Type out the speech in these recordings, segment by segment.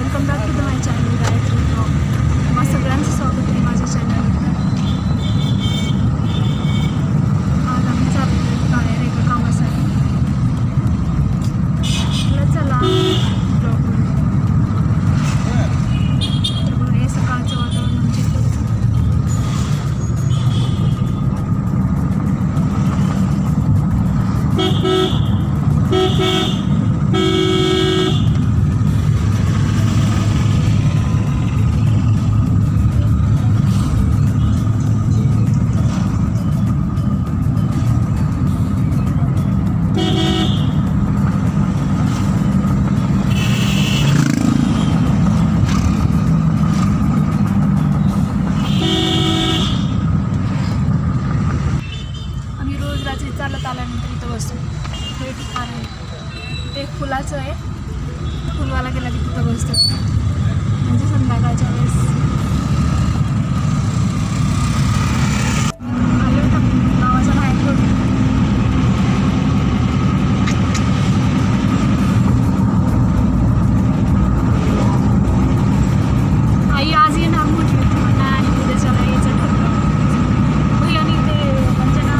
Welcome back to my channel Gayatri blog. तुम्हा सगळ्यांचं स्वागत आहे माझ्या चॅनलवर. आज आम्ही चाललो बाहेर एका कामासाठी. चला ब्लॉग तर बघा हे सकाळचं वातावरण म्हणजे चालत आल्यानंतर इथं बसतो. हे ठिकाण आहे ते फुलाचं आहे. फुलवाला गेला की तिथं बसतो म्हणजे संध्याकाळच्या वेळेस. आलो गावाच्या बाहेर पडलो. आई आज येणार म्हटली मला आणि उद्याच्याला यायचं ठरलं. भैयानी ते म्हणजे ना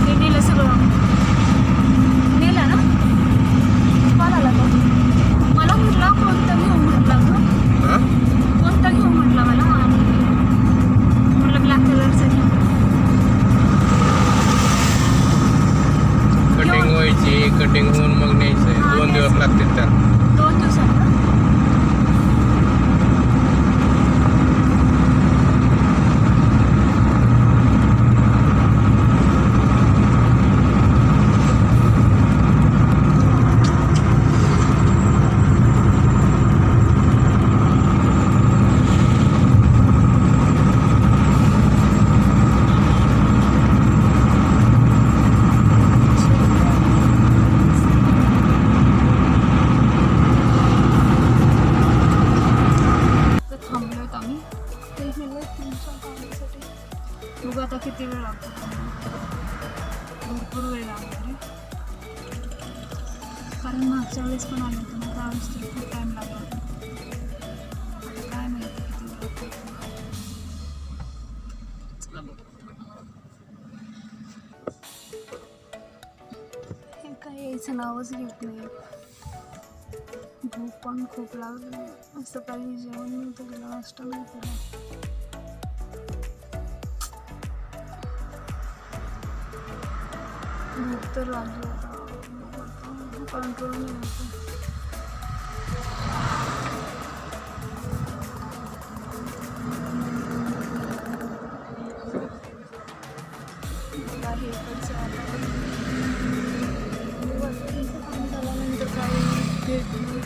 ते नेलं सगळं. नेलं ना मला आला तो. मला म्हटला कोणतं घेऊ म्हटला ग. कोणतं घेऊ म्हटला मला आणि म्हटलं ब्लॅक कलरचं घेऊ. कटिंग व्हायची. कटिंग होऊन मग न्यायचं. 2 दिवस लागतील त्याला. 2 दिवसात बघू आता किती वेळ लागतो. भरपूर वेळ लागतो कारण मागच्या वेळेस पण आले होते ना त्यावेळेस तर खूप टाईम लागला. आता काय माहिती किती वेळ लागतो. चला बघू. हे काय यायचं नावच घेत नाही. भूक पण खूप लागली. सकाळी जेवण नव्हतं गेलं. नाश्ता नाही केला. भूक तर लागली आता. कंट्रोल नाही होतं. हे इकडचं आता काम झाल्यानंतर काही भेटलं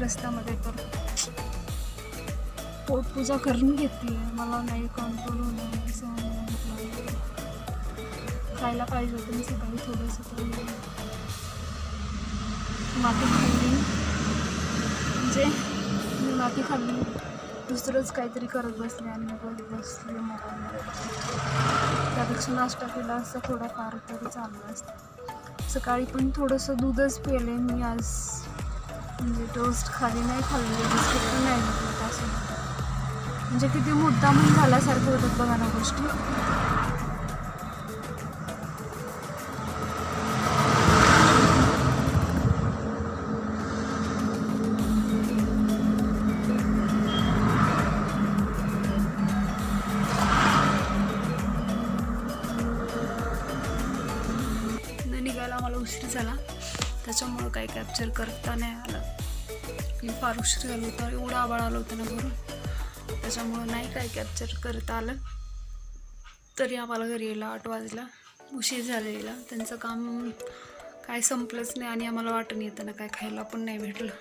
रस्त्यामध्ये तर पोटपूजा करून घेते. मला नाही कंट्रोल होणार असं खायला पाहिजे होतं. मी सकाळी थोडंसं तरी माती खाल्ली. म्हणजे मी माती खाल्ली. दुसरंच काहीतरी करत बसले आणि मग बसले मोबाईलमध्ये. त्यापेक्षा नाश्ता केला असता थोडाफार तरी चाललं असतं. सकाळी पण थोडंसं दूधच पिले मी आज. म्हणजे टोस्ट खाली नाही खाल्ली. बिस्किट पण नाही घेतलं त्यासोबत. म्हणजे किती मुद्दामून झाल्यासारखं होतात बघा ना गोष्टी. निघायला मला उशीर झाला त्याच्यामुळं काही कॅप्चर करता नाही आलं. मी फार उशीर झालो होता. एवढं आबाळ आलं होतं ना घरून त्याच्यामुळं नाही काही कॅप्चर करता आलं. तरी आम्हाला घरी यायला 8 वाजला. उशीर झालेला. त्यांचं काम काय संपलंच नाही आणि आम्हाला वाटून येताना काय खायला पण नाही भेटलं.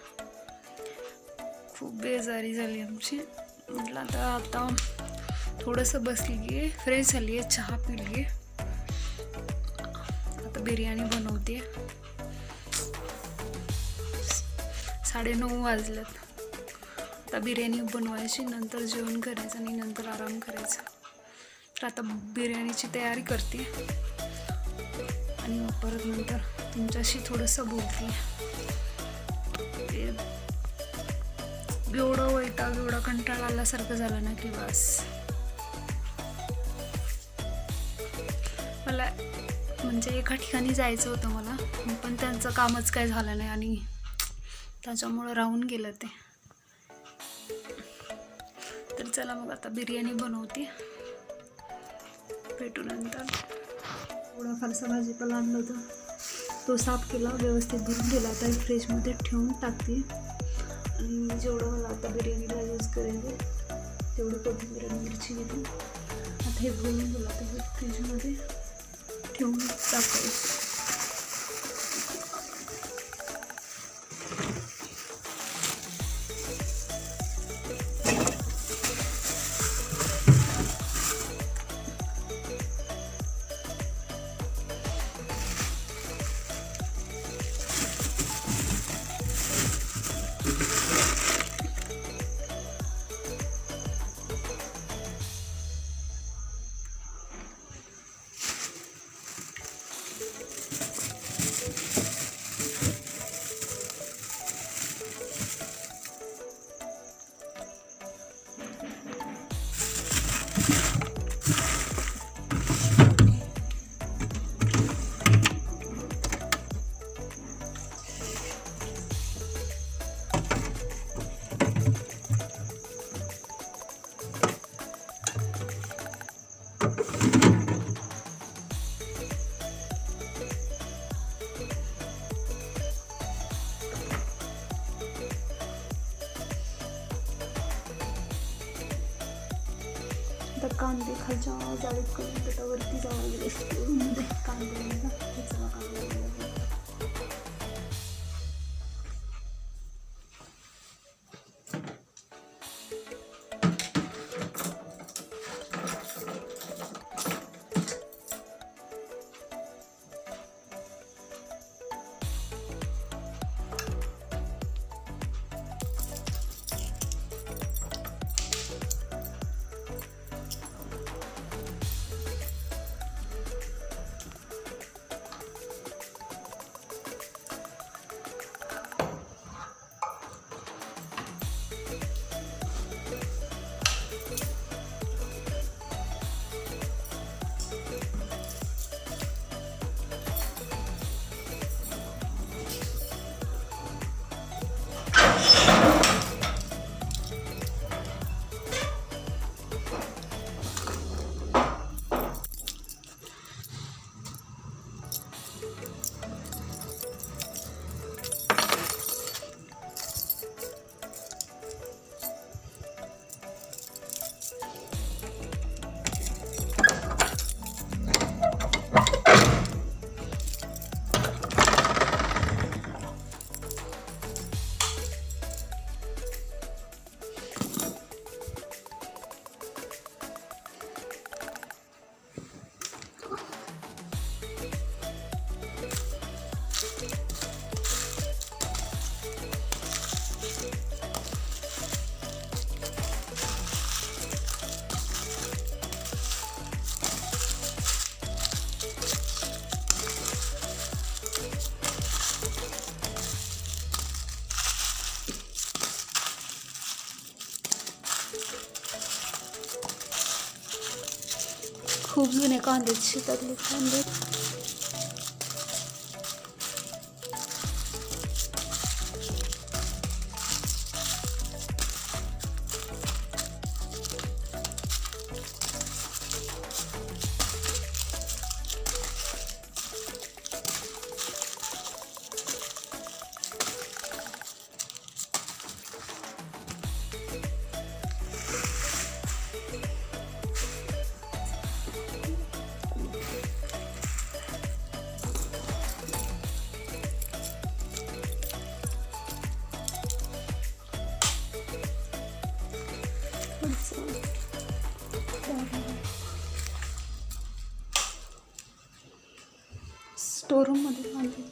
खूप बेजारी झाली आमची. म्हटलं आता थोडंसं बसली आहे. फ्रेश झाली आहे. चहा पिली आहे. बिर्याणी बनवते. 9:30 वाजल्यात. आता बिर्याणी बनवायची, नंतर जेवण करायचं आणि नंतर आराम करायचा. तर आता बिर्याणीची तयारी करते आणि मग परत नंतर तुमच्याशी थोडंसं बोलते. एवढं वैताग, एवढा कंटाळा आल्यासारखं झालं ना की बस. मला म्हणजे एका ठिकाणी जायचं होतं मला, पण त्यांचं कामच काय झालं नाही आणि त्याच्यामुळं राहून गेलं ते. तर चला मग आता बिर्याणी बनवते, भेटू नंतर. थोडा फारसा भाजीपाला आणलं होतं, तो साफ केला, व्यवस्थित धुवून दिला. आता फ्रीजमध्ये ठेवून टाकते आणि जेवढं मला आता बिर्याणीला यूज करेन तेवढं कोथिंबीर आणि मिरची घेते. आता हे बनवून दिलं, आता हे फ्रीजमध्ये ठेवून टाकायचं. आता कांदे खालच्या जाळीत करून त्याच्यावरती जावं लागेल. कांदे खूप जुने कांदे, शेतातले कांदे. स्टोर रूम मध्ये आणले.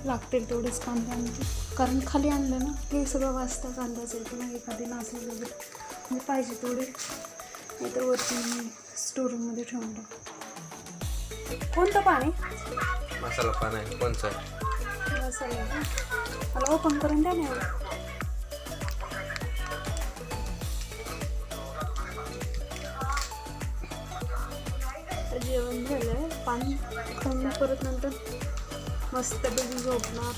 लागतील तेवढेच कांदे आणते, कारण खाली आणलं ना हे सगळं वाजता कांद्याचं आहे पुन्हा एखादी नाचली वगैरे म्हणजे पाहिजे तेवढे, नाही तर वरती मी स्टोरूममध्ये ठेवून टाकते. कोणतं पाणी? मसाला पान आहे कोणचं आहे? मसाला ना, मला ओपन करून द्या ना. जेवण झालंय, पाणी खाऊन परत नंतर मस्तपैकी झोपणार.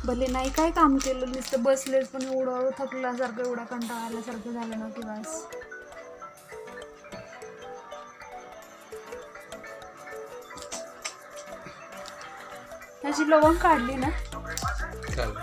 भले नाही काय काम केलं, नुसतं बसलेच पण एवढं थकल्यासारखं, एवढा कंटाळा आल्यासारखं झालं ना की बस. ह्याची लवंग काढली ना. चालेल.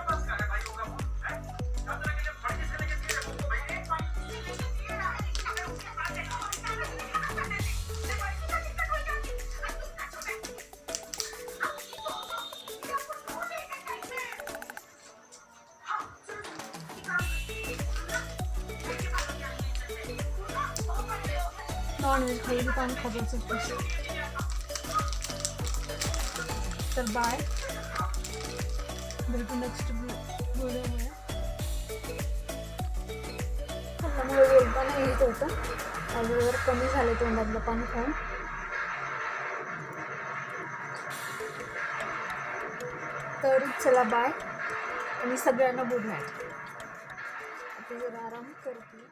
नॉनव्हेज खायला पाणी खायचं. तर बाय, भेटू नेक्स्ट व्हिडिओमध्ये. त्यामुळे बोलताना येत होतं, अगोदर कमी झालं तोंडातलं पाणी खाऊन. तर चला बाय आणि सगळ्यांना गुड नाईट. आता जरा आराम करते.